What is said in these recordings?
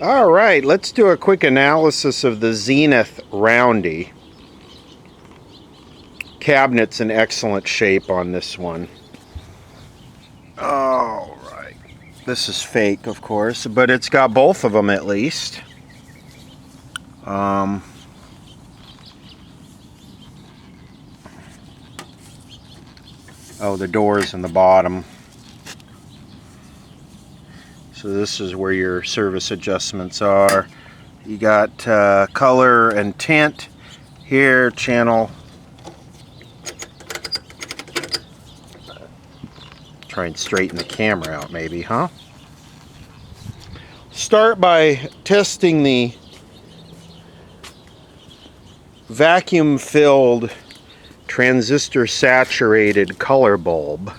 All right, let's do a quick analysis of the Zenith Roundie. Cabinet's in excellent shape on this one. All right. This is fake, of course, but it's got both of them at least. Oh, the door's in the bottom. So this is where your service adjustments are. You got color and tint here, channel. Try and straighten the camera out maybe, huh? Start by testing the vacuum-filled transistor saturated color bulb.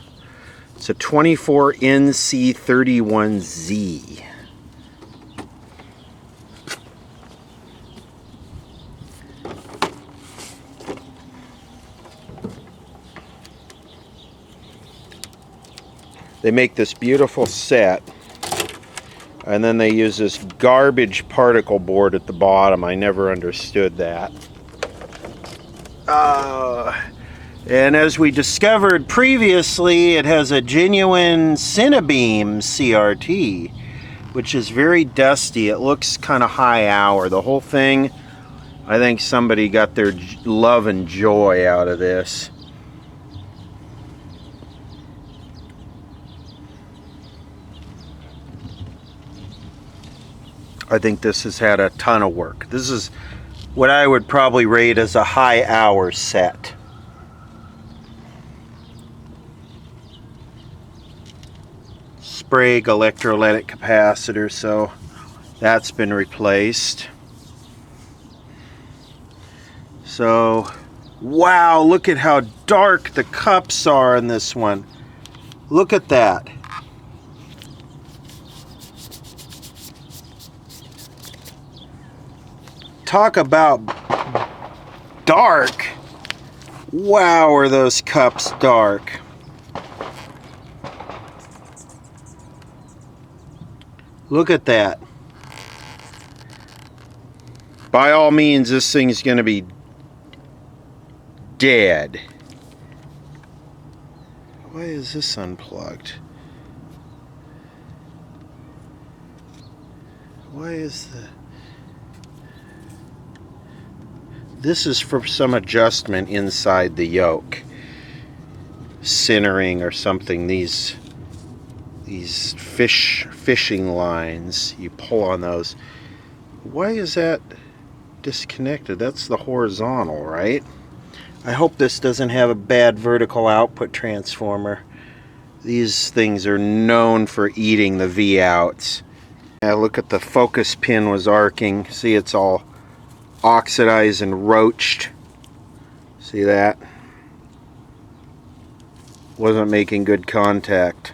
It's a 24NC31Z. They make this beautiful set, and then they use this garbage particle board at the bottom. I never understood that. And as we discovered previously, it has a genuine Cinebeam CRT, which is very dusty. It looks kind of high hour. The whole thing, I think somebody got their love and joy out of this. I think this has had a ton of work. This is what I would probably rate as a high hour set. Sprague electrolytic capacitor, so that's been replaced. So, wow, look at how dark the cups are in this one. Look at that. Talk about dark. Wow, are those cups dark. Look at that. By all means, this thing's going to be dead. Why is this unplugged? Why is the... This is for some adjustment inside the yoke. Centering or something. These fishing lines, you pull on those. Why is that disconnected? That's the horizontal, right? I hope this doesn't have a bad vertical output transformer. These things are known for eating the V outs. Yeah, look at the focus pin was arcing. See, it's all oxidized and roached. See that? Wasn't making good contact.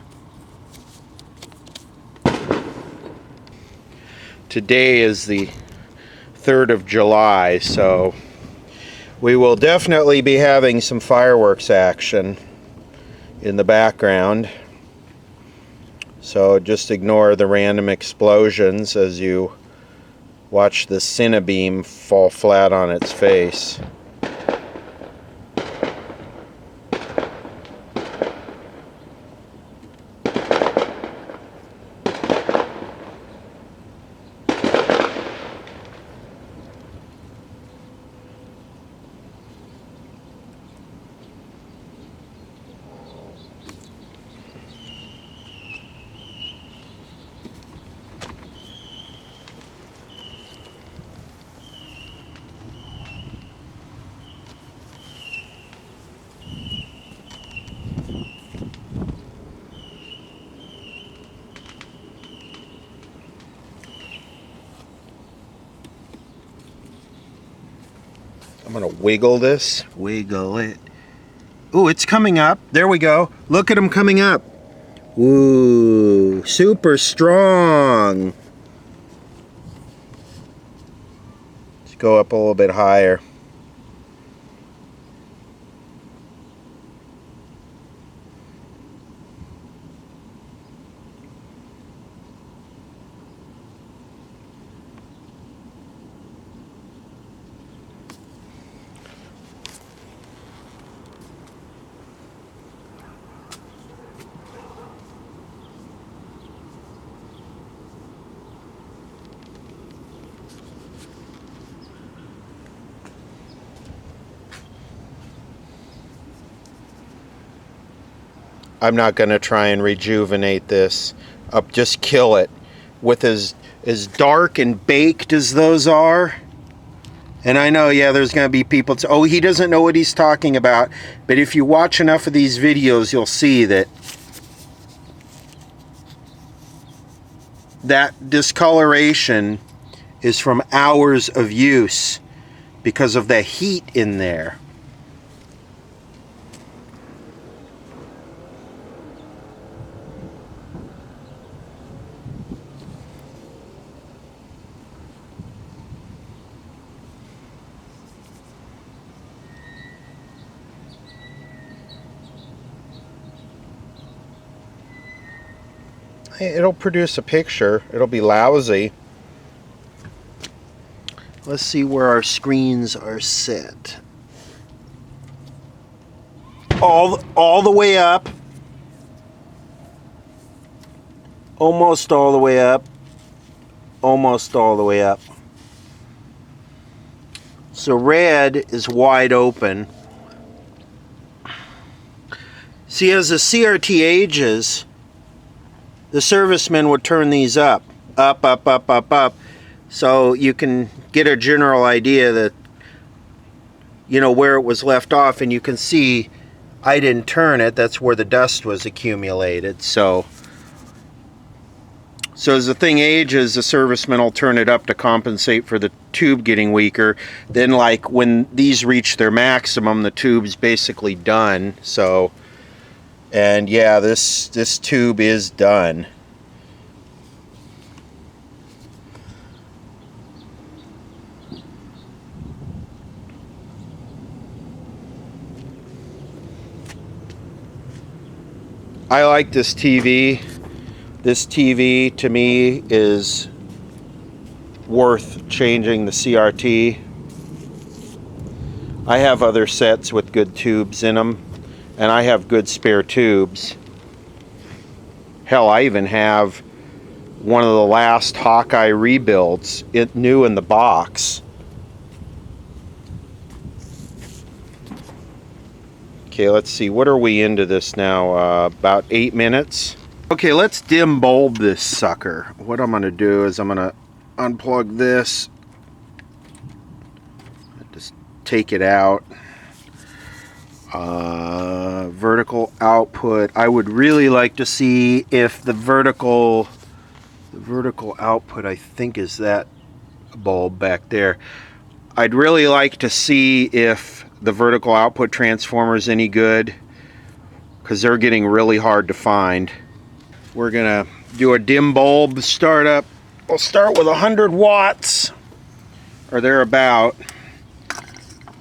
Today is the 3rd of July, so we will definitely be having some fireworks action in the background. So just ignore the random explosions as you watch the Cinebeam fall flat on its face. I'm gonna wiggle this. Wiggle it. Ooh, it's coming up. There we go. Look at them coming up. Ooh, super strong. Let's go up a little bit higher. I'm not going to try and rejuvenate this up, just kill it with as dark and baked as those are. And I know, yeah, there's going to be people oh, he doesn't know what he's talking about. But if you watch enough of these videos, you'll see that discoloration is from hours of use because of the heat in there. It'll produce a picture. It'll be lousy. Let's see where our screens are set. All the way up. Almost all the way up. Almost all the way up. So red is wide open. See, as the CRT ages, the servicemen would turn these up, up, up, up, up, up, so you can get a general idea that, you know, where it was left off, and you can see I didn't turn it. That's where the dust was accumulated. So as the thing ages, the servicemen will turn it up to compensate for the tube getting weaker. Then, like, when these reach their maximum, the tube's basically done. So, and yeah, this tube is done. I like this TV. This TV to me is worth changing the CRT. I have other sets with good tubes in them, and I have good spare tubes. Hell, I even have one of the last Hawkeye rebuilds, new in the box. Okay, let's see, what are we into this now? About 8 minutes. Okay, let's dim bulb this sucker. What I'm going to do is I'm going to unplug this. Just take it out. Vertical output. I would really like to see if the vertical output, I think, is that bulb back there. I'd really like to see if the vertical output transformer is any good, because they're getting really hard to find. We're gonna do a dim bulb startup. We'll start with 100 watts or thereabout,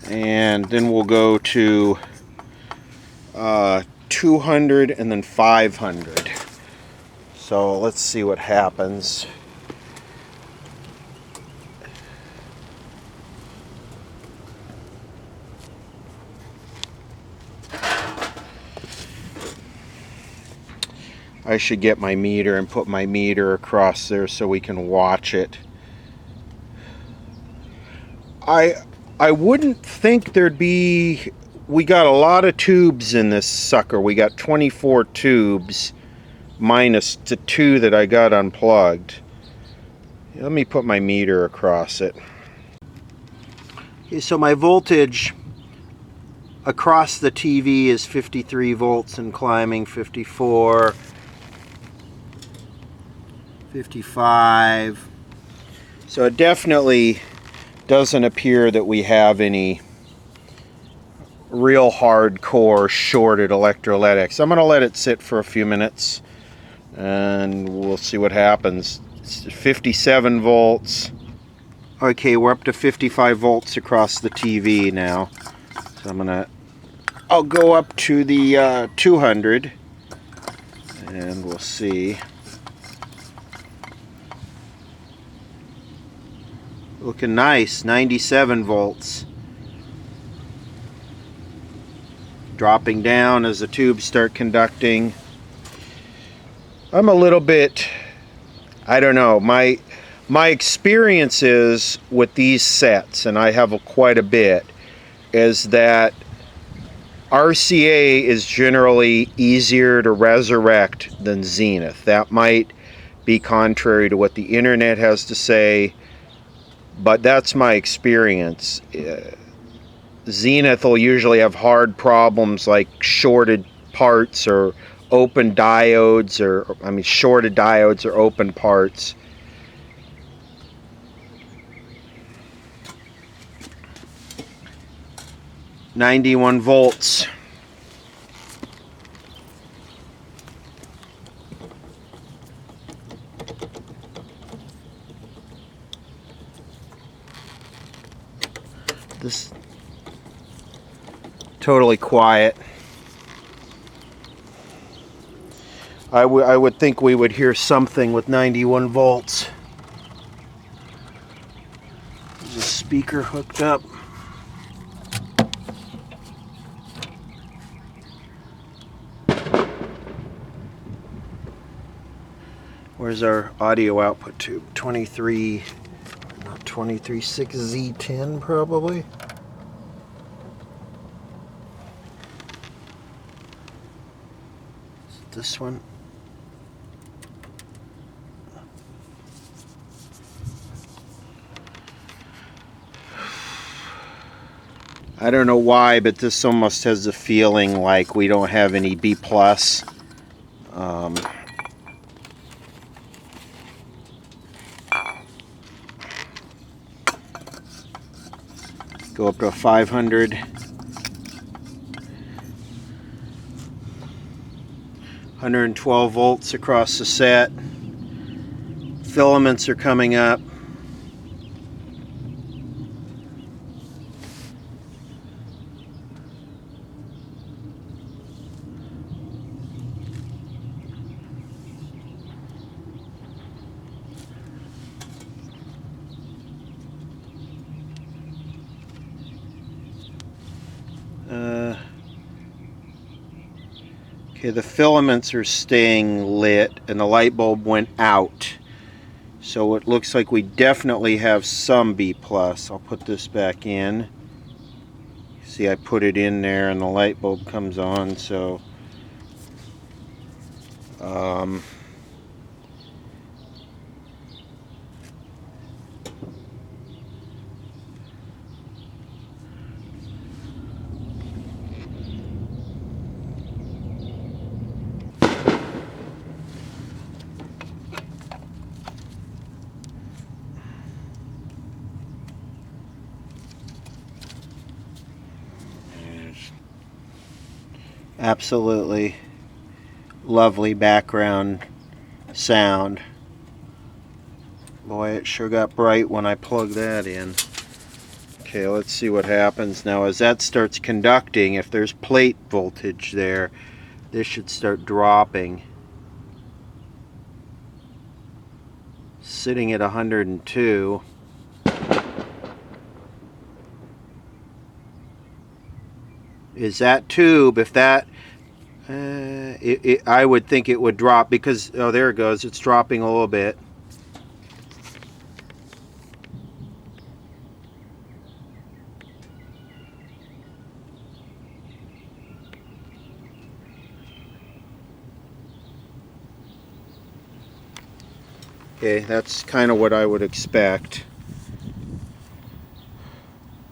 and then we'll go to 200 and then 500. So let's see what happens. I should get my meter and put my meter across there so we can watch it. I wouldn't think there'd be... We got a lot of tubes in this sucker. We got 24 tubes minus the 2 that I got unplugged. Let me put my meter across it. Okay, so my voltage across the TV is 53 volts and climbing, 54, 55. So it definitely doesn't appear that we have any real hardcore shorted electrolytics. I'm going to let it sit for a few minutes and we'll see what happens. It's 57 volts. Okay, we're up to 55 volts across the TV now. So I'll go up to the 200 and we'll see. Looking nice, 97 volts. Dropping down as the tubes start conducting. I'm a little bit, I don't know, my experiences with these sets, and I have quite a bit, is that RCA is generally easier to resurrect than Zenith. That might be contrary to what the internet has to say, but that's my experience. Zenith will usually have hard problems like shorted parts or open diodes, or I mean shorted diodes or open parts. $91 volts. This totally quiet. I would think we would hear something with 91 volts. There's a speaker hooked up. Where's our audio output tube? 23, not 23.6Z10 probably. This one. I don't know why, but this almost has a feeling like we don't have any B+. Go up to 500. 112 volts across the set. Filaments are coming up. Okay, the filaments are staying lit and the light bulb went out. So it looks like we definitely have some B+. I'll put this back in. See, I put it in there and the light bulb comes on, so absolutely lovely background sound. Boy, it sure got bright when I plugged that in. Okay, let's see what happens now. As that starts conducting, if there's plate voltage there, this should start dropping. Sitting at 102. Is that tube, if that I would think it would drop because, oh, there it goes, it's dropping a little bit. Okay, that's kind of what I would expect.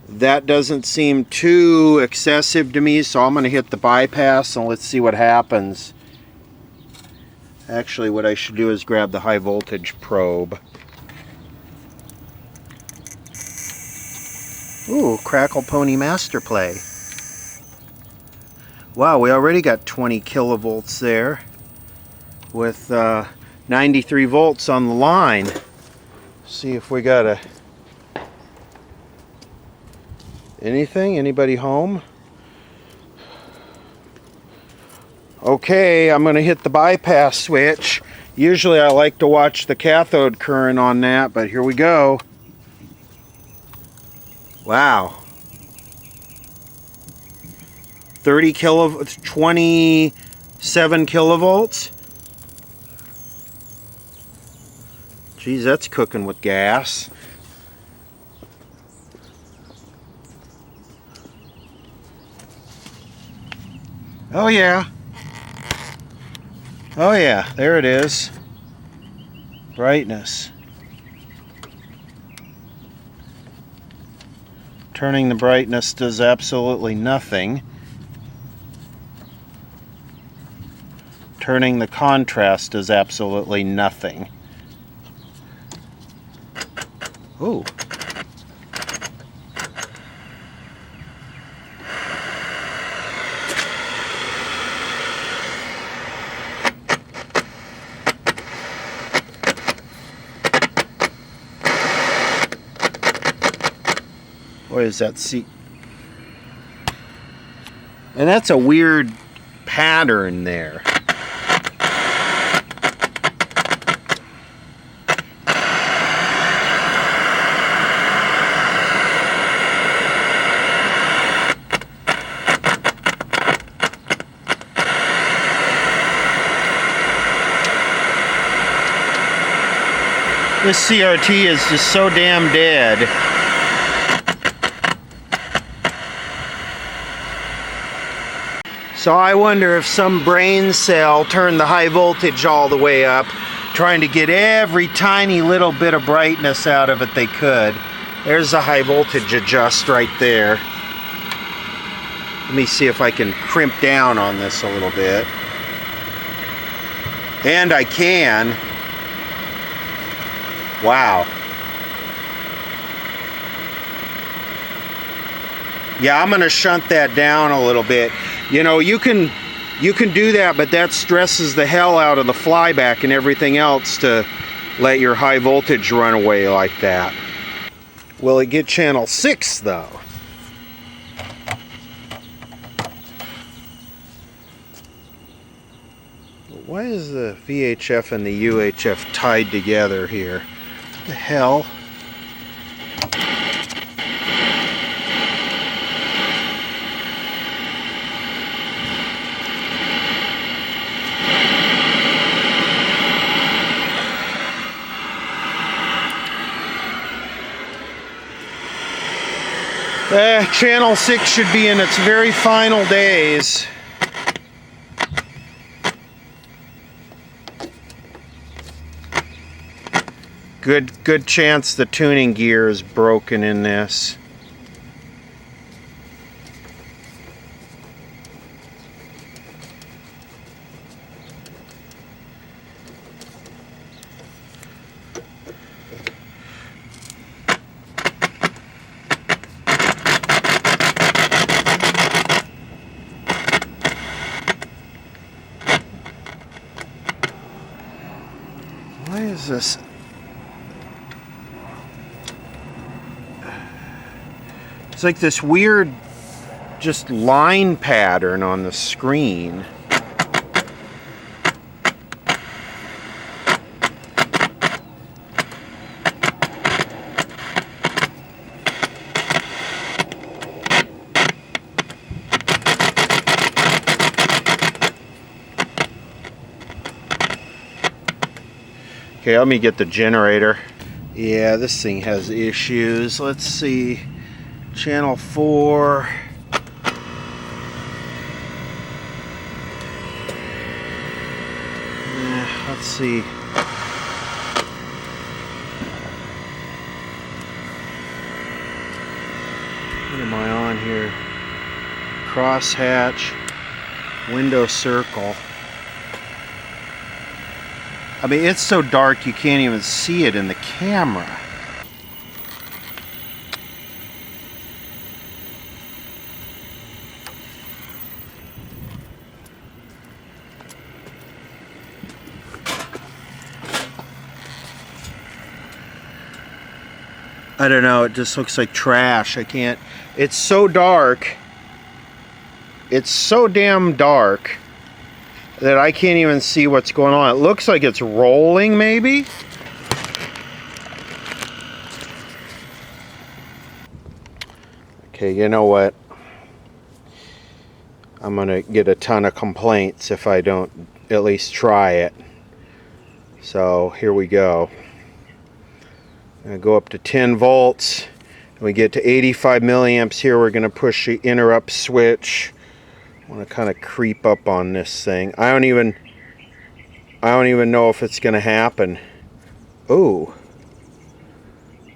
That doesn't seem too excessive to me, so I'm going to hit the bypass and let's see what happens. Actually, what I should do is grab the high voltage probe. Ooh, Crackle Pony Master Play. Wow, we already got 20 kilovolts there with 93 volts on the line. See if we got a anybody home? Okay, I'm going to hit the bypass switch. Usually I like to watch the cathode current on that, but here we go. Wow. 27 kilovolts. Geez, that's cooking with gas. Oh yeah. Oh yeah, there it is. Brightness. Turning the brightness does absolutely nothing. Turning the contrast does absolutely nothing. Ooh. What is that? See? And that's a weird pattern there. This CRT is just so damn dead. So I wonder if some brain cell turned the high voltage all the way up, trying to get every tiny little bit of brightness out of it they could. There's the high voltage adjust right there. Let me see if I can crimp down on this a little bit. And I can. Wow. Yeah, I'm gonna shunt that down a little bit. You know, you can do that, but that stresses the hell out of the flyback and everything else to let your high voltage run away like that. Will it get channel 6 though? Why is the VHF and the UHF tied together here? What the hell? Channel 6 should be in its very final days. Good chance the tuning gear is broken in this. Why is this? It's like this weird just line pattern on the screen. Okay, let me get the generator. Yeah, this thing has issues. Let's see. Channel 4. Let's see. What am I on here? Crosshatch. Window circle. I mean, it's so dark you can't even see it in the camera. I don't know, it just looks like trash. I can't, it's so dark. It's so damn dark that I can't even see what's going on. It looks like it's rolling, maybe? Okay, you know what? I'm gonna get a ton of complaints if I don't at least try it. So here we go. I'm gonna go up to 10 volts. When we get to 85 milliamps here, we're gonna push the interrupt switch. want to kind of creep up on this thing. I don't even know if it's going to happen. Oh.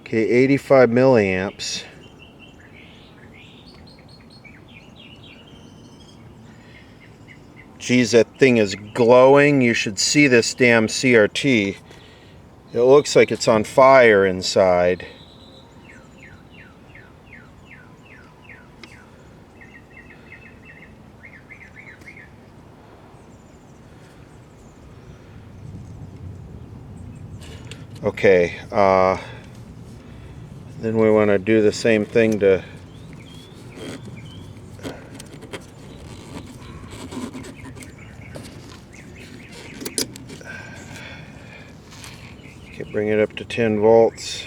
Okay, 85 milliamps. Geez, that thing is glowing. You should see this damn CRT. It looks like it's on fire inside. Okay, then we want to do the same thing to bring it up to 10 volts.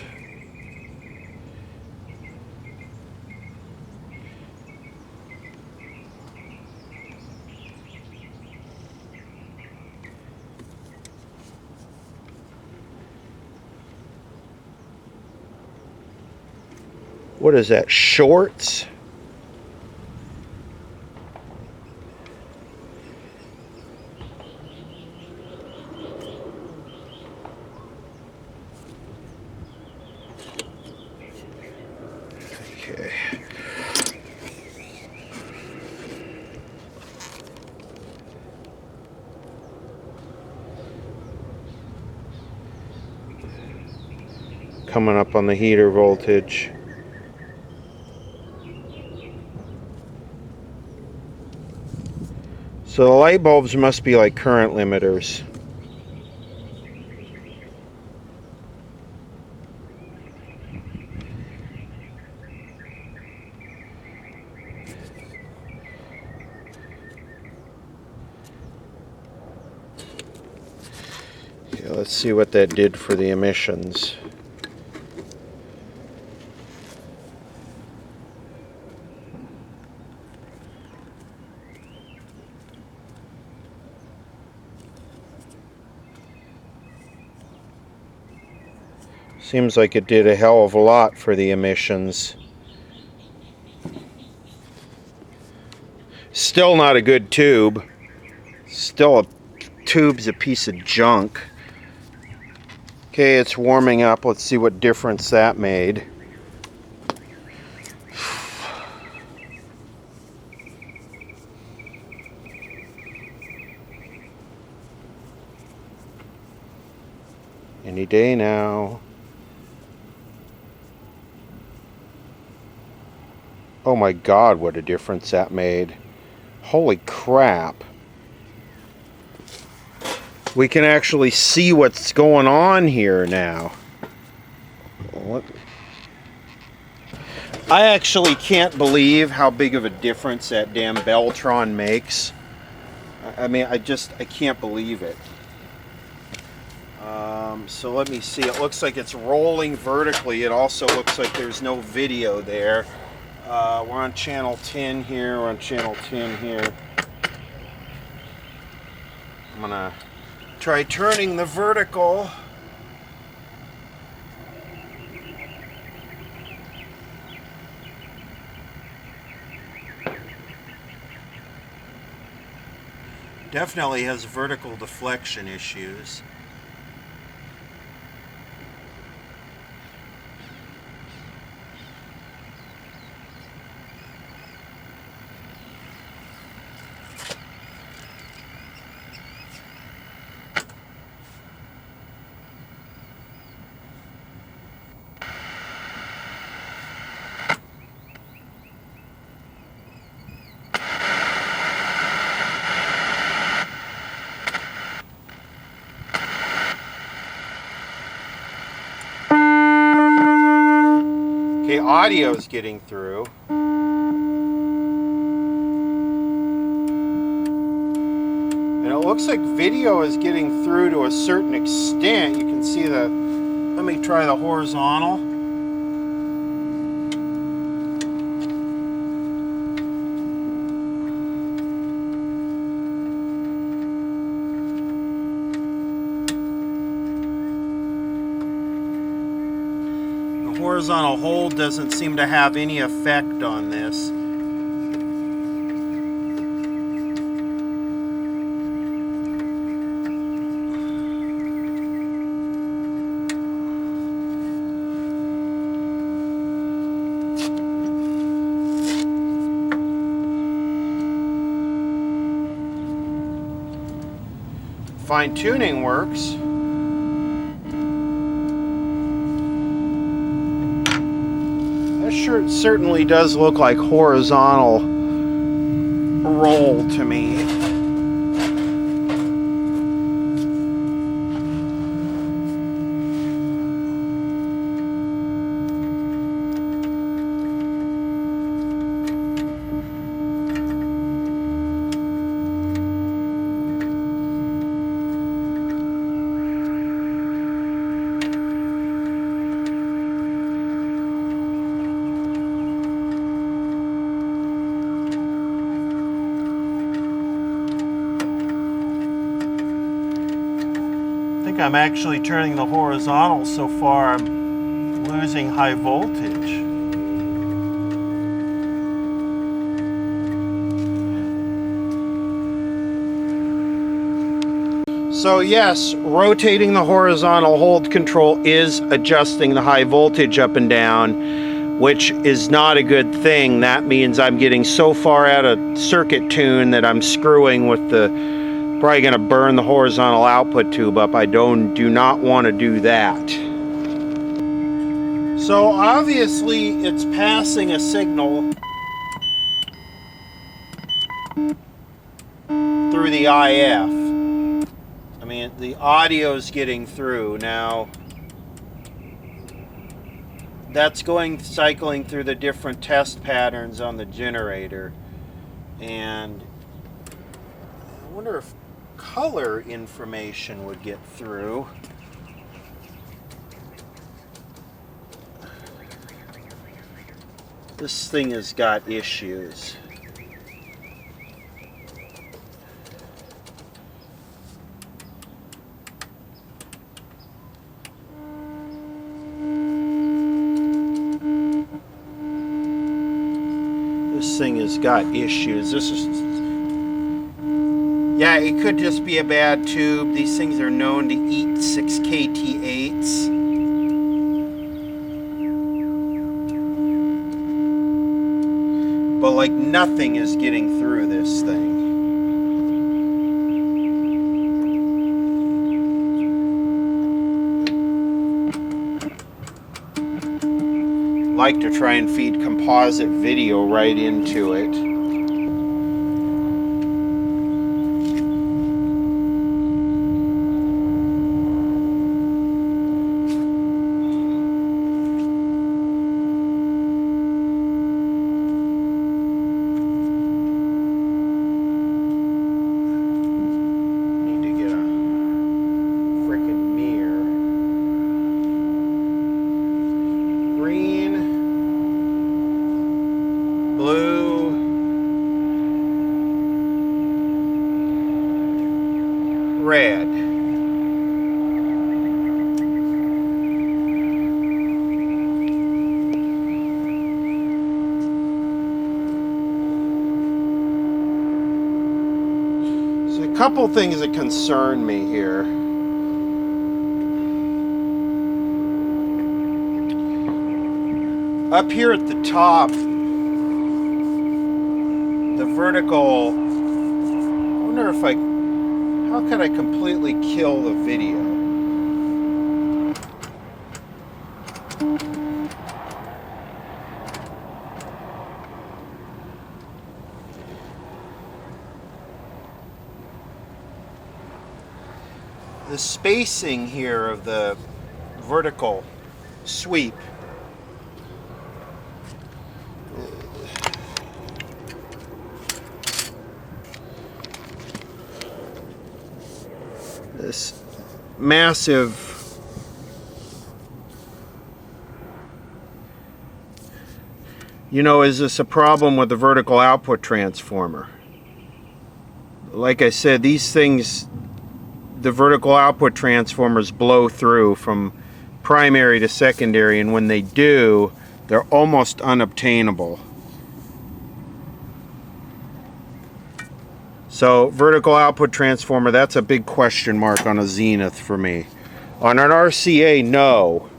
What is that, shorts? Okay. Coming up on the heater voltage. So the light bulbs must be like current limiters. Okay, let's see what that did for the emissions. Seems like it did a hell of a lot for the emissions. Still not a good tube. Still, a tube's a piece of junk. Okay, it's warming up. Let's see what difference that made. Any day now. Oh my God, what a difference that made. Holy crap. We can actually see what's going on here now. What? I actually can't believe how big of a difference that damn Beltron makes. I mean, I can't believe it. So let me see. It looks like it's rolling vertically. It also looks like there's no video there. We're on channel 10 here. We're on channel 10 here. I'm gonna try turning the vertical. Definitely has vertical deflection issues. Okay, audio is getting through. And it looks like video is getting through to a certain extent. You can see the, let me try the horizontal. Horizontal hold doesn't seem to have any effect on this. fine-tuning works. That sure certainly does look like horizontal roll to me. I think I'm actually turning the horizontal so far I'm losing high voltage. So yes, rotating the horizontal hold control is adjusting the high voltage up and down, which is not a good thing. That means I'm getting so far out of circuit tune that I'm screwing with the, probably going to burn the horizontal output tube up. I do not want to do that. So obviously it's passing a signal through the IF. I mean, the audio's getting through. Now, that's cycling through the different test patterns on the generator. And I wonder if color information would get through. This thing has got issues. This thing has got issues. This is, yeah, it could just be a bad tube. These things are known to eat 6KT8s. But like nothing is getting through this thing. Like to try and feed composite video right into it. Need to get a frickin' mirror. Green. Blue, red. So a couple things that concern me here. Up here at the top, the vertical, I wonder if how could I completely kill the video? The spacing here of the vertical sweep this massive is this a problem with the vertical output transformer? Like I said, these things, the vertical output transformers blow through from primary to secondary, and when they do, they're almost unobtainable. So vertical output transformer, that's a big question mark on a Zenith for me. On an RCA, no.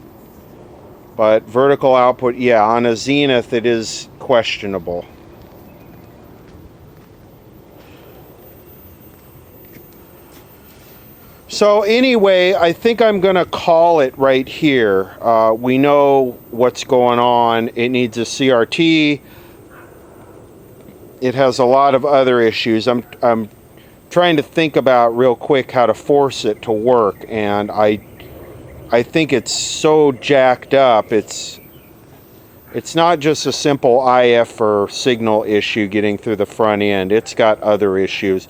But vertical output, yeah, on a Zenith it is questionable. So anyway, I think I'm going to call it right here. We know what's going on. It needs a CRT. It has a lot of other issues. I'm trying to think about real quick how to force it to work, and I think it's so jacked up. It's not just a simple IF or signal issue getting through the front end. It's got other issues.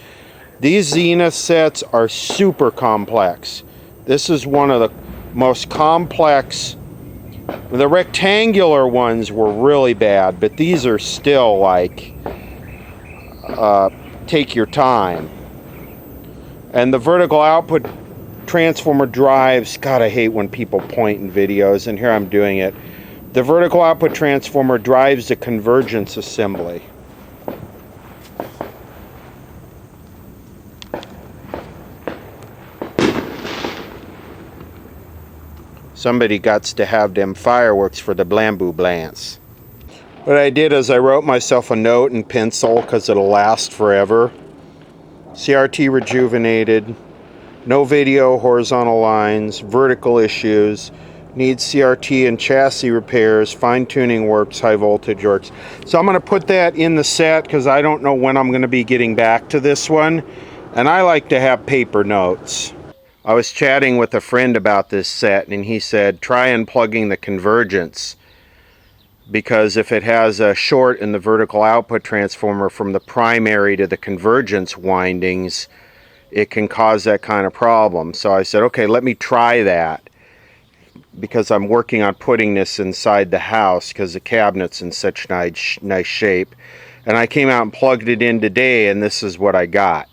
These Zenith sets are super complex. This is one of the most complex. The rectangular ones were really bad, but these are still like, take your time. And the vertical output transformer drives, God, I hate when people point in videos, and here I'm doing it. The vertical output transformer drives the convergence assembly. Somebody gots to have them fireworks for the Blambu Blants. What I did is I wrote myself a note in pencil because it'll last forever. CRT rejuvenated, no video, horizontal lines, vertical issues, needs CRT and chassis repairs, fine-tuning works, high voltage works. So I'm going to put that in the set because I don't know when I'm going to be getting back to this one. And I like to have paper notes. I was chatting with a friend about this set, and he said try unplugging the convergence, because if it has a short in the vertical output transformer from the primary to the convergence windings, it can cause that kind of problem. So I said, okay, let me try that, because I'm working on putting this inside the house because the cabinet's in such nice shape. And I came out and plugged it in today, and this is what I got.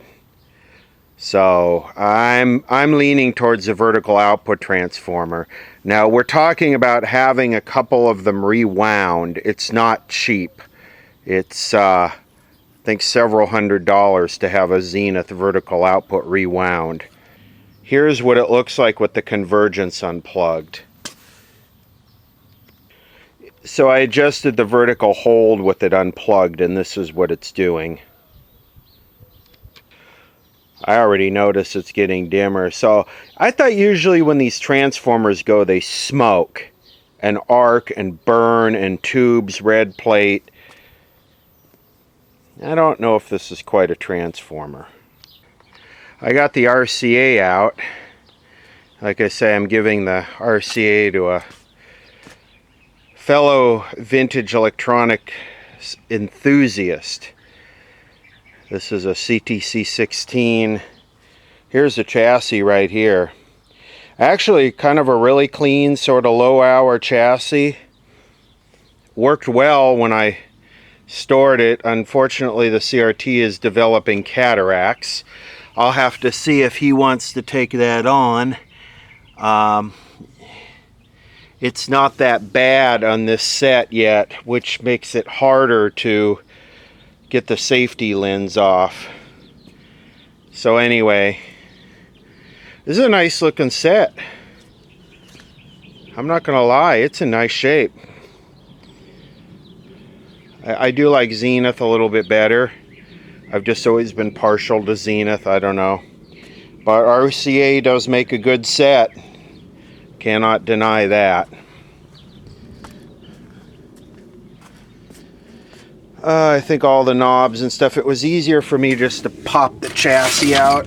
So I'm leaning towards the vertical output transformer. Now we're talking about having a couple of them rewound. It's not cheap. It's I think several $100s to have a Zenith vertical output rewound. Here's what it looks like with the convergence unplugged. So I adjusted the vertical hold with it unplugged, and this is what it's doing. I already noticed it's getting dimmer. So I thought usually when these transformers go, they smoke and arc and burn and tubes, red plate. I don't know if this is quite a transformer. I got the RCA out. Like I say, I'm giving the RCA to a fellow vintage electronic enthusiast. This is a CTC16. Here's the chassis right here. Actually, kind of a really clean, sort of low-hour chassis. Worked well when I stored it. Unfortunately, the CRT is developing cataracts. I'll have to see if he wants to take that on. It's not that bad on this set yet, which makes it harder to get the safety lens off. So anyway, this is a nice looking set. I'm not gonna lie, it's in nice shape. I do like Zenith a little bit better. I've just always been partial to Zenith, I don't know. But RCA does make a good set. Cannot deny that. I think all the knobs and stuff, it was easier for me just to pop the chassis out.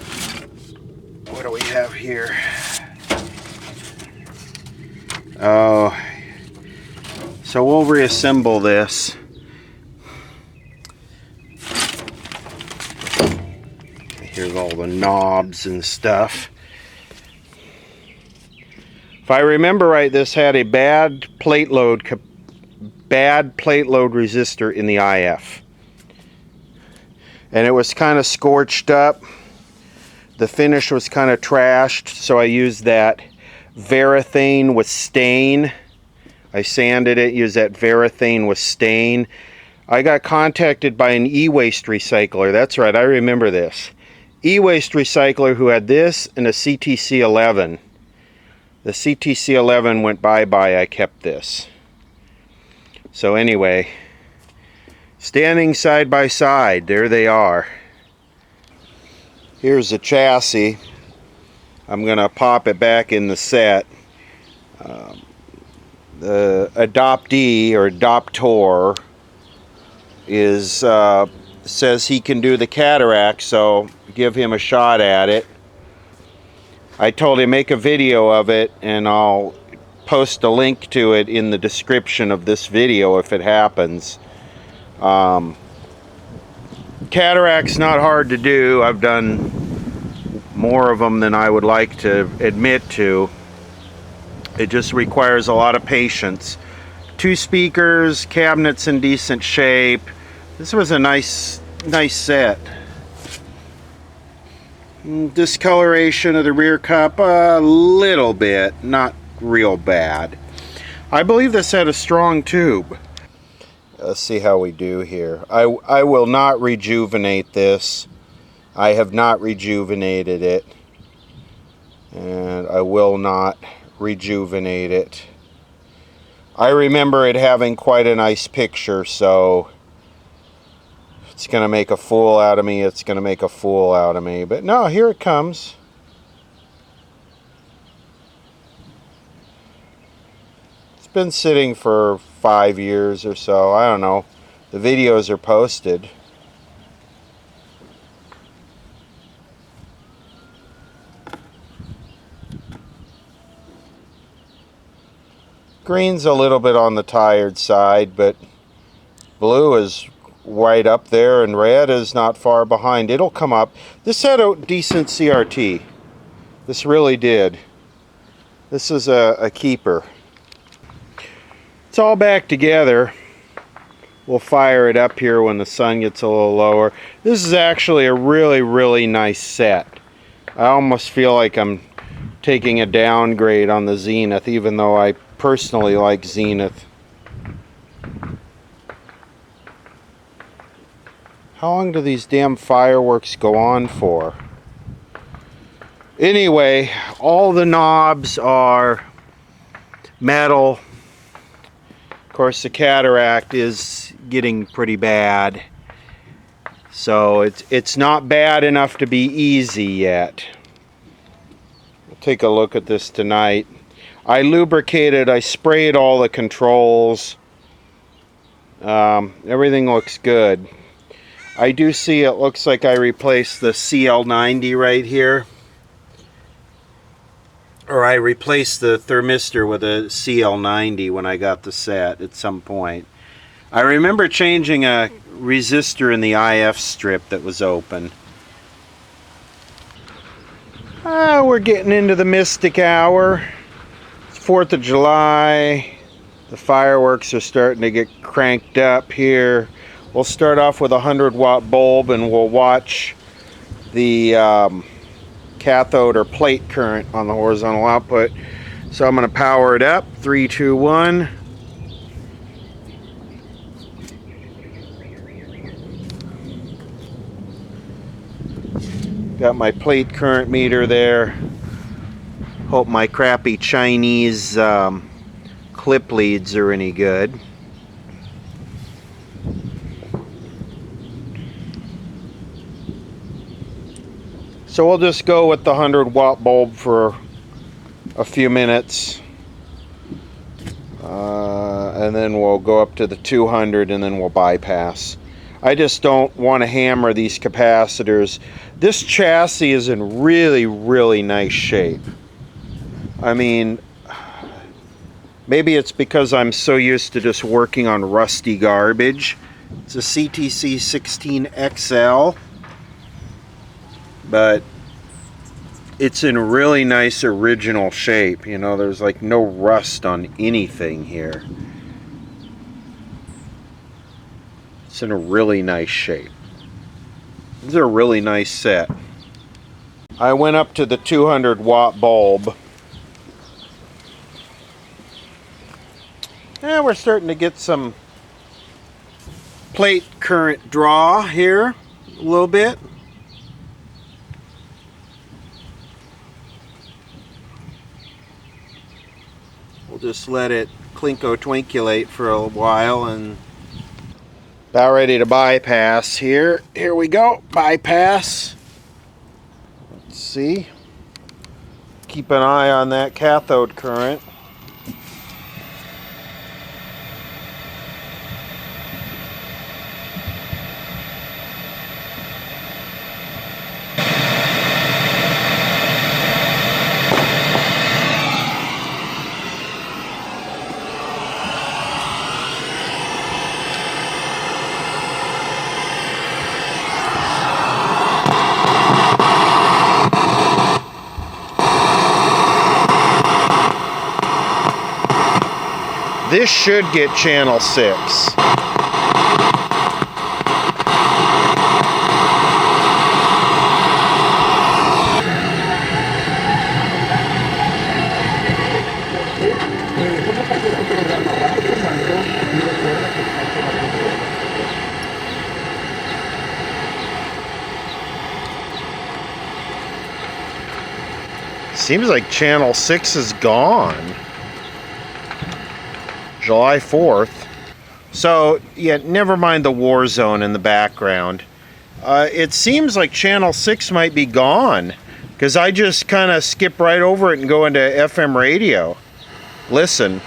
What do we have here? Oh, so we'll reassemble this. Here's all the knobs and stuff. If I remember right, this had a bad plate load resistor in the IF, and it was kind of scorched up. The finish was kind of trashed, so I used that Varathane with stain. I sanded it, used that Varathane with stain. I got contacted by an e-waste recycler. That's right, I remember this. E-waste recycler who had this and a CTC11. The CTC11 went bye-bye, I kept this. So anyway, standing side by side, there they are. Here's the chassis. I'm going to pop it back in the set. The adoptee or adoptor is says he can do the cataract, so give him a shot at it. I told him make a video of it, and I'll post a link to it in the description of this video if it happens. Cataract's not hard to do. I've done more of them than I would like to admit to. It just requires a lot of patience. 2 speakers, cabinets in decent shape. This was a nice set. Discoloration of the rear cup a little bit, not real bad. I believe this had a strong tube. Let's see how we do here. I will not rejuvenate this. I have not rejuvenated it, and I will not rejuvenate it. I remember it having quite a nice picture, so if it's gonna make a fool out of me, it's gonna make a fool out of me. But no, here it comes. It's been sitting for 5 years or so. I don't know. The videos are posted. Green's a little bit on the tired side, but blue is right up there and red is not far behind. It'll come up. This had a decent CRT. This really did. This is a keeper. It's all back together. We'll fire it up here when the sun gets a little lower. This is actually a really nice set. I almost feel like I'm taking a downgrade on the Zenith, even though I personally like Zenith. How long do these damn fireworks go on for? Anyway, all the knobs are metal. Of course, the cataract is getting pretty bad, so it's not bad enough to be easy yet. We'll take a look at this tonight. I lubricated, I sprayed all the controls. Everything looks good. I do see it looks like I replaced the CL90 right here. Or I replaced the thermistor with a CL90 when I got the set at some point. I remember changing a resistor in the IF strip that was open. We're getting into the mystic hour. It's 4th of July. The fireworks are starting to get cranked up here. We'll start off with a 100-watt bulb, and we'll watch the cathode or plate current on the horizontal output. So I'm going to power it up. 3, 2, 1. Got my plate current meter there. Hope my crappy Chinese clip leads are any good. So we'll just go with the 100-watt bulb for a few minutes. And then we'll go up to the 200 and then we'll bypass. I just don't want to hammer these capacitors. This chassis is in really nice shape. I mean, maybe it's because I'm so used to just working on rusty garbage. It's a CTC16 XL, but it's in really nice original shape. You know, there's like no rust on anything here. It's in a really nice shape. This is a really nice set. I went up to the 200-watt bulb. And we're starting to get some plate current draw here a little bit. We'll just let it clinko-twinkulate for a while, and about ready to bypass here. Here we go, bypass. Let's see. Keep an eye on that cathode current. This should get channel 6. Seems like channel 6 is gone. July 4th. So, yeah, never mind the war zone in the background. It seems like channel 6 might be gone, because I just kind of skip right over it and go into FM radio. Listen.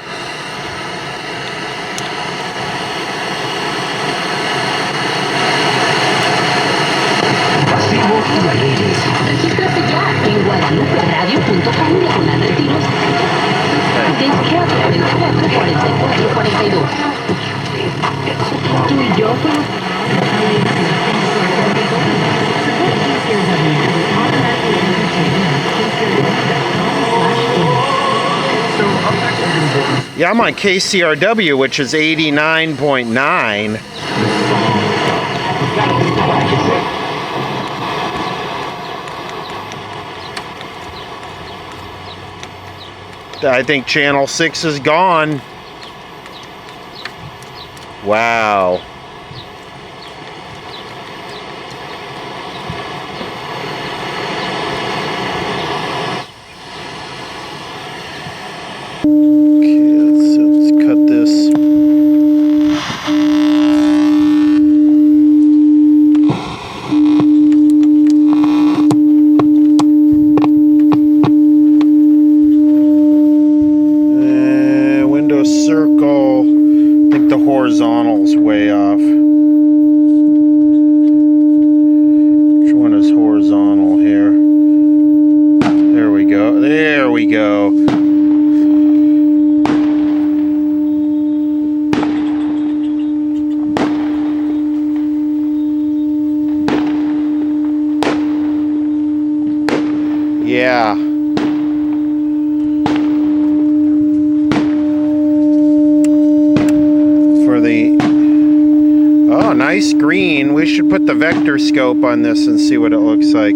Yeah, I'm on KCRW, which is 89.9. I think channel 6 is gone. Wow. Okay, let's cut this. Windows circle. I think the horizontal's way off. Which one is horizontal here? There we go. There we go. Yeah. For the... Oh, nice green. We should put the vector scope on this and see what it looks like.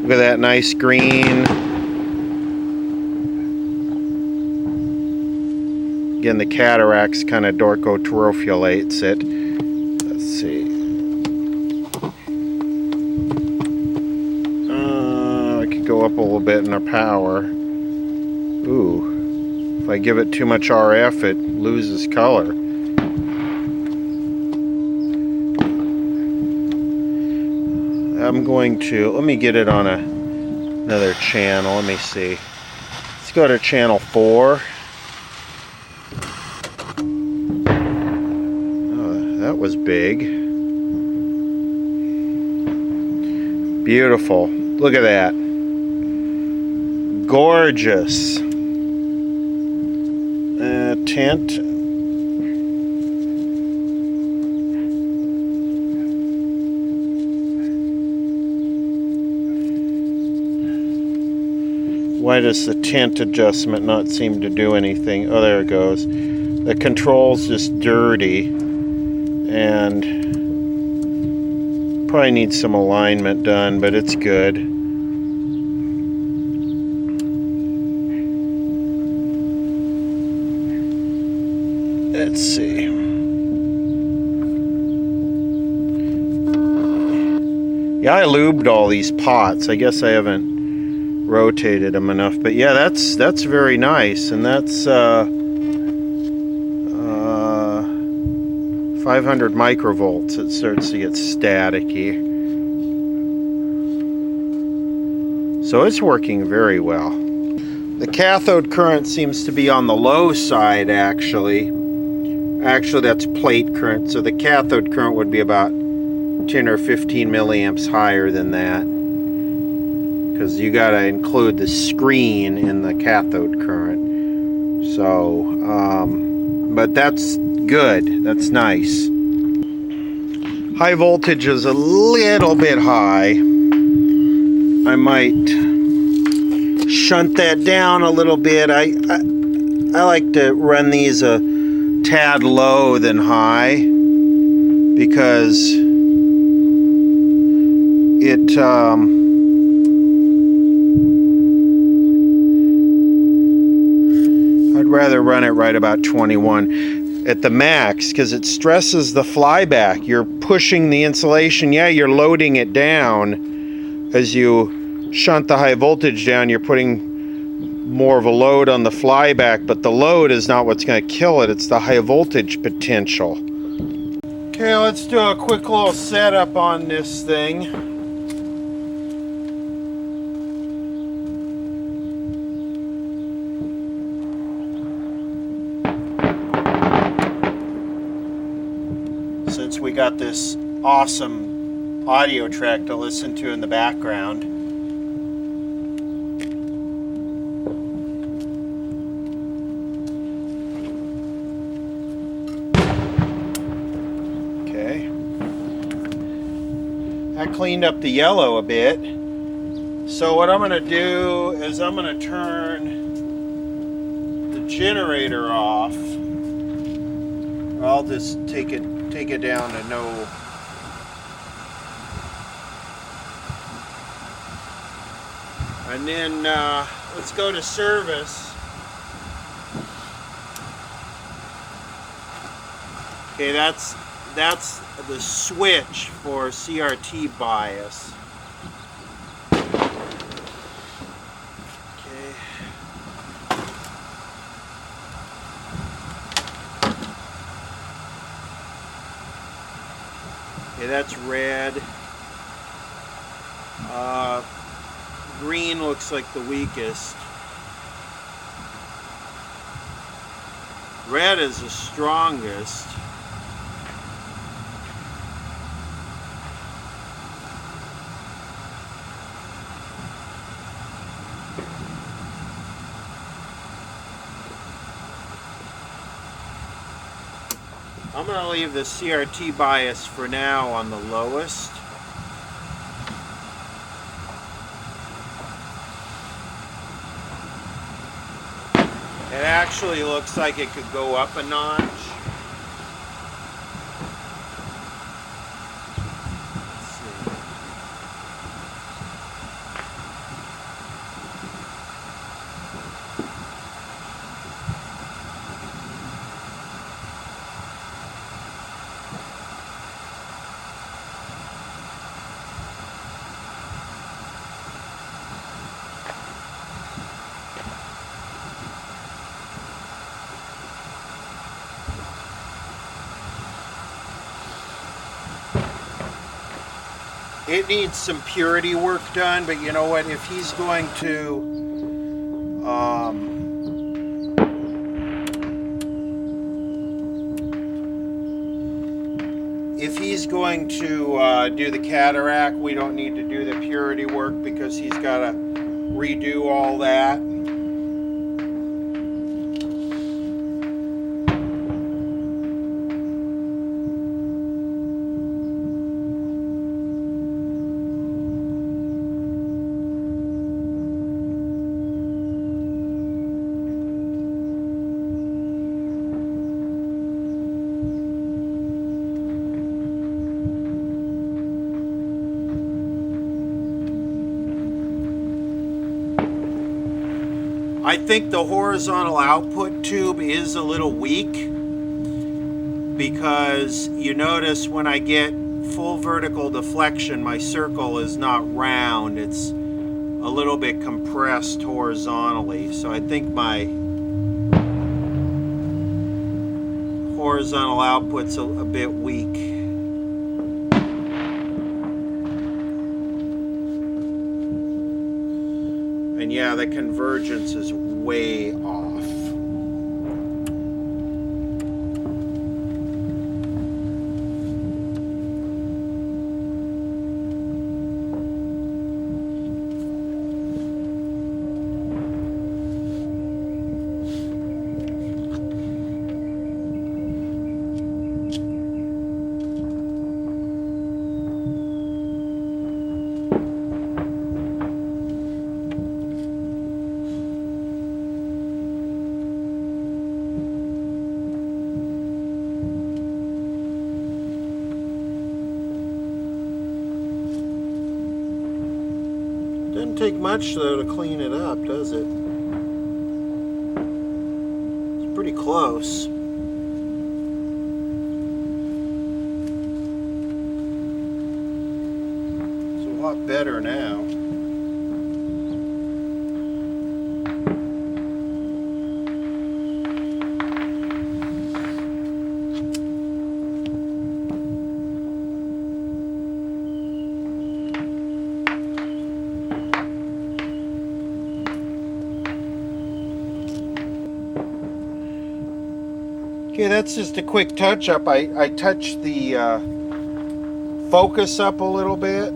Look at that nice green. Again, the cataracts kind of dorcotrophulates it. Let's see. I could go up a little bit in our power. Ooh. If I give it too much RF, it loses color. I'm going to, let me get it on another channel. Let me see. Let's go to channel 4. That was big. Beautiful. Look at that. Gorgeous. Tint. Why does the tint adjustment not seem to do anything? Oh, there it goes. The control's just dirty. And probably needs some alignment done, but it's good. Let's see. Yeah, I lubed all these pots. I guess I haven't rotated them enough, but yeah, that's very nice, and that's 500 microvolts, it starts to get staticky. So it's working very well. The cathode current seems to be on the low side, actually. Actually, that's plate current, so the cathode current would be about 10 or 15 milliamps higher than that, because you got to include the screen in the cathode current. So, but that's good. That's nice. High voltage is a little bit high. I might shunt that down a little bit. I like to run these a tad low than high, because it I'd rather run it right about 21 at the max, because it stresses the flyback. You're pushing the insulation. Yeah, you're loading it down. As you shunt the high voltage down, you're putting more of a load on the flyback, but the load is not what's going to kill it. It's the high voltage potential. Okay, let's do a quick little setup on this thing. Since we got this awesome audio track to listen to in the background. Okay. I cleaned up the yellow a bit. So what I'm going to do is I'm going to turn the generator off. I'll just take it down to no. And then let's go to service. Okay, that's the switch for CRT bias. Okay. Okay, that's red. Green looks like the weakest. Red is the strongest. I'm going to leave the CRT bias for now on the lowest. It actually looks like it could go up a notch. Let's see. It needs some purity work done, but you know what? If he's going to do the cataract, we don't need to do the purity work, because he's got to redo all that. I think the horizontal output tube is a little weak, because you notice when I get full vertical deflection, my circle is not round, it's a little bit compressed horizontally. So I think my horizontal output's a bit weak. And yeah, the convergence is way off. Doesn't take much though to clean it up, does it? It's pretty close. It's a lot better now. Okay, that's just a quick touch up. I touched the focus up a little bit.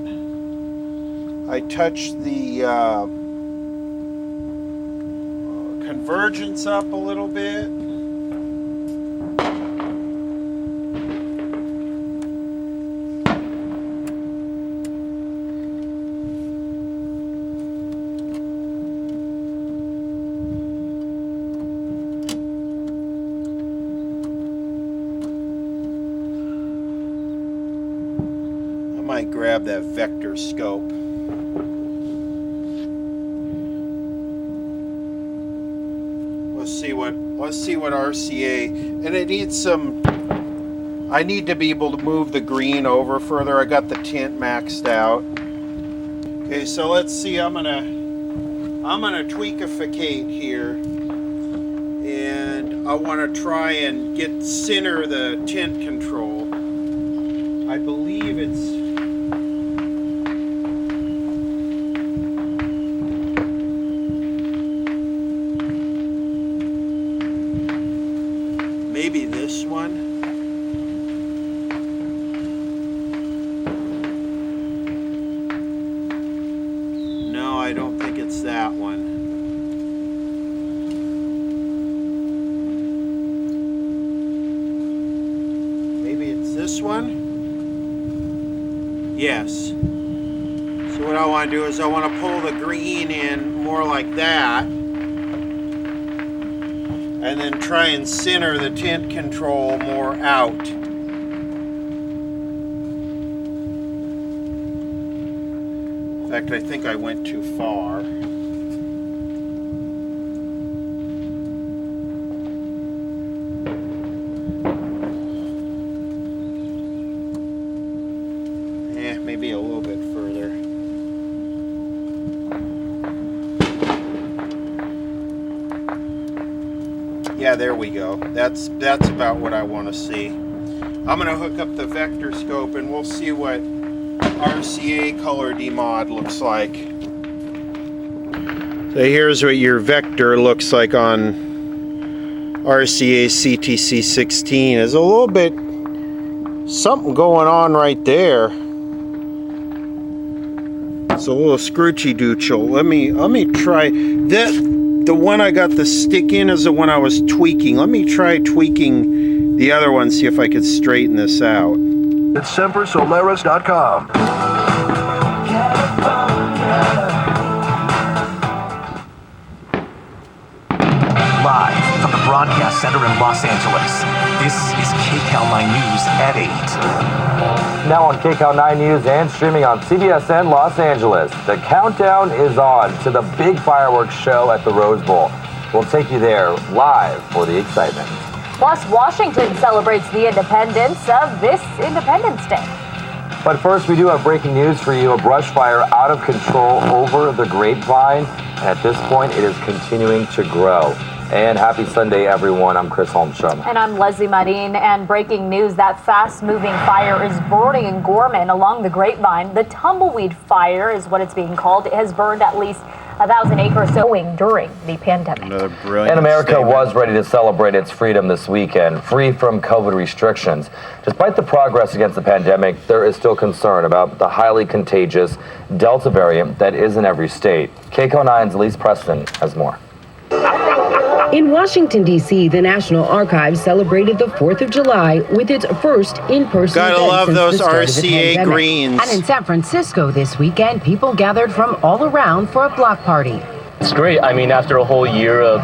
I touched the convergence up a little bit. Might grab that vector scope. Let's see what RCA, and it needs some. I need to be able to move the green over further. I got the tint maxed out. Okay, so let's see. I'm gonna tweakificate here, and I want to try and center the tint control. I believe it's. Maybe this one. No, I don't think it's that one. Maybe it's this one? Yes. So what I want to do is I want to pull the green in more like that. And then try and center the tint control more out. In fact, I think I went too far. Maybe a little bit further. Yeah, there we go. That's about what I want to see. I'm going to hook up the vector scope and we'll see what RCA color demod looks like. So here's what your vector looks like on RCA CTC16. There's a little bit something going on right there. It's a little scroochy doochel. Let me try that. The one I got the stick in is the one I was tweaking. Let me try tweaking the other one, see if I could straighten this out. It's SemperSolaris.com. Live from the broadcast center in Los Angeles, this is KCAL 9 News at 8. Now on KCAL 9 News and streaming on CBSN Los Angeles, the countdown is on to the big fireworks show at the Rose Bowl. We'll take you there live for the excitement. Plus, Washington celebrates the independence of this Independence Day. But first, we do have breaking news for you. A brush fire out of control over the Grapevine. And at this point, it is continuing to grow. And happy Sunday, everyone. I'm Chris Holmstrom. And I'm Leslie Marin. And breaking news, that fast-moving fire is burning in Gorman along the Grapevine. The tumbleweed fire is what it's being called. It has burned at least 1,000 acres during the pandemic. Another brilliant And America statement. was ready to celebrate its freedom this weekend, free from COVID restrictions. Despite the progress against the pandemic, there is still concern about the highly contagious Delta variant that is in every state. KCAL9's Elise Preston has more. In Washington, D.C., the National Archives celebrated the 4th of July with its first in-person Gotta event love since those the start of the RCA pandemic. greens. And in San Francisco this weekend, people gathered from all around for a block party. It's great. I mean, after a whole year of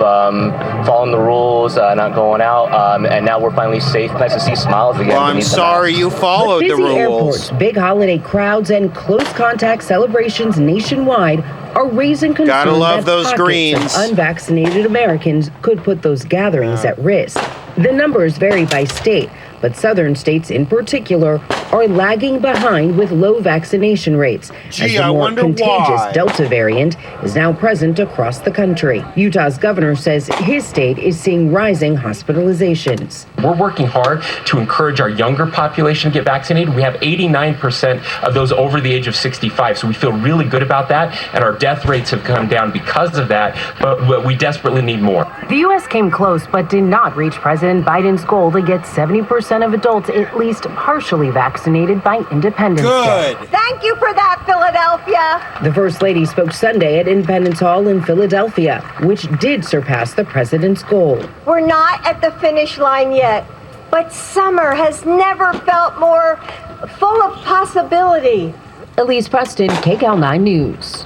following the rules, not going out, and now we're finally safe. Nice to see smiles again. Well, I'm beneath the sorry mask. you followed the Busy rules. airports, big holiday crowds, and close contact celebrations nationwide are raising concerns Gotta love that those pockets greens. of unvaccinated Americans could put those gatherings at risk. The numbers vary by state, but southern states in particular are lagging behind with low vaccination rates, as Gee, the I more wonder contagious why. Delta variant is now present across the country. Utah's governor says his state is seeing rising hospitalizations. We're working hard to encourage our younger population to get vaccinated. We have 89% of those over the age of 65, so we feel really good about that, and our death rates have come down because of that, but we desperately need more. The U.S. came close but did not reach President Biden's goal to get 70% of adults at least partially vaccinated by Independence Day. Good. Thank you for that, Philadelphia. The First Lady spoke Sunday at Independence Hall in Philadelphia, which did surpass the president's goal. We're not at the finish line yet, but summer has never felt more full of possibility. Elise Preston, KCAL9 News.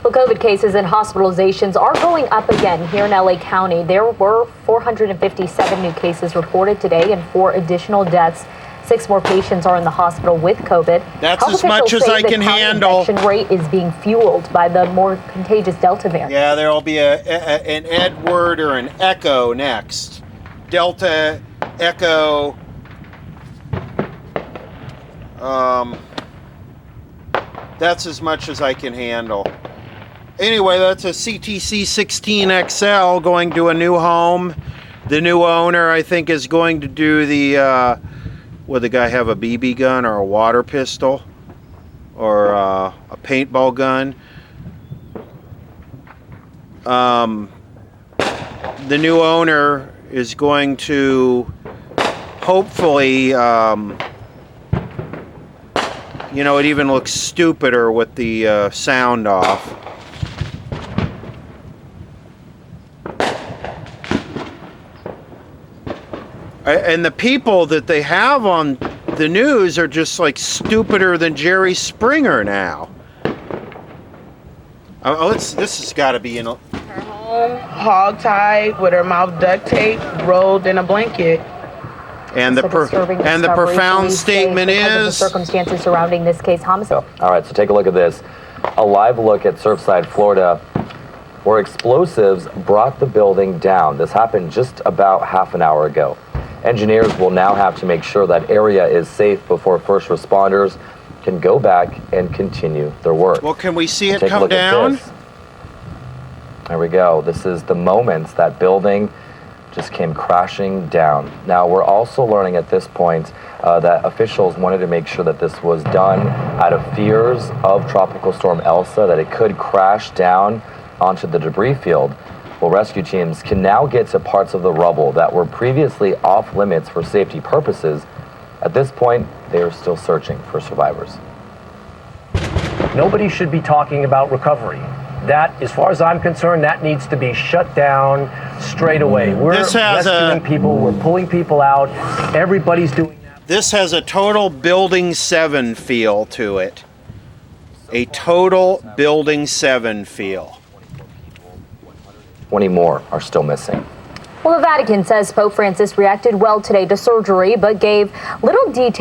Well, COVID cases and hospitalizations are going up again here in LA County. There were 457 new cases reported today and 4 additional deaths. 6 more patients are in the hospital with COVID. That's Health as much officials as say I the can county handle. infection rate is being fueled by the more contagious Delta variant. Yeah, there'll be an Edward or an Echo next. Delta, Echo. That's as much as I can handle. Anyway, that's a CTC16 XL going to a new home. The new owner, I think, is going to do the, would the guy have a BB gun or a water pistol or a paintball gun? The new owner is going to hopefully, you know, it even looks stupider with the sound off. And the people that they have on the news are just like stupider than Jerry Springer now. This has got to be in a... Her home, hog-tied with her mouth duct tape, rolled in a blanket. And the profound Police say statement because of the is... circumstances surrounding this case, homicide. All right, so take a look at this. A live look at Surfside, Florida, where explosives brought the building down. This happened just about half an hour ago. Engineers will now have to make sure that area is safe before first responders can go back and continue their work. Well, can we see it Take a come look at down? this. There we go. This is the moments that building just came crashing down. Now, we're also learning at this point that officials wanted to make sure that this was done out of fears of Tropical Storm Elsa, that it could crash down onto the debris field. Well, rescue teams can now get to parts of the rubble that were previously off limits for safety purposes. At this point, they are still searching for survivors. Nobody should be talking about recovery. That, as far as I'm concerned, that needs to be shut down straight away. We're rescuing people, we're pulling people out, everybody's doing that. This has a total Building 7 feel to it. A total Building 7 feel. 20 more are still missing. Well, the Vatican says Pope Francis reacted well today to surgery, but gave little detail.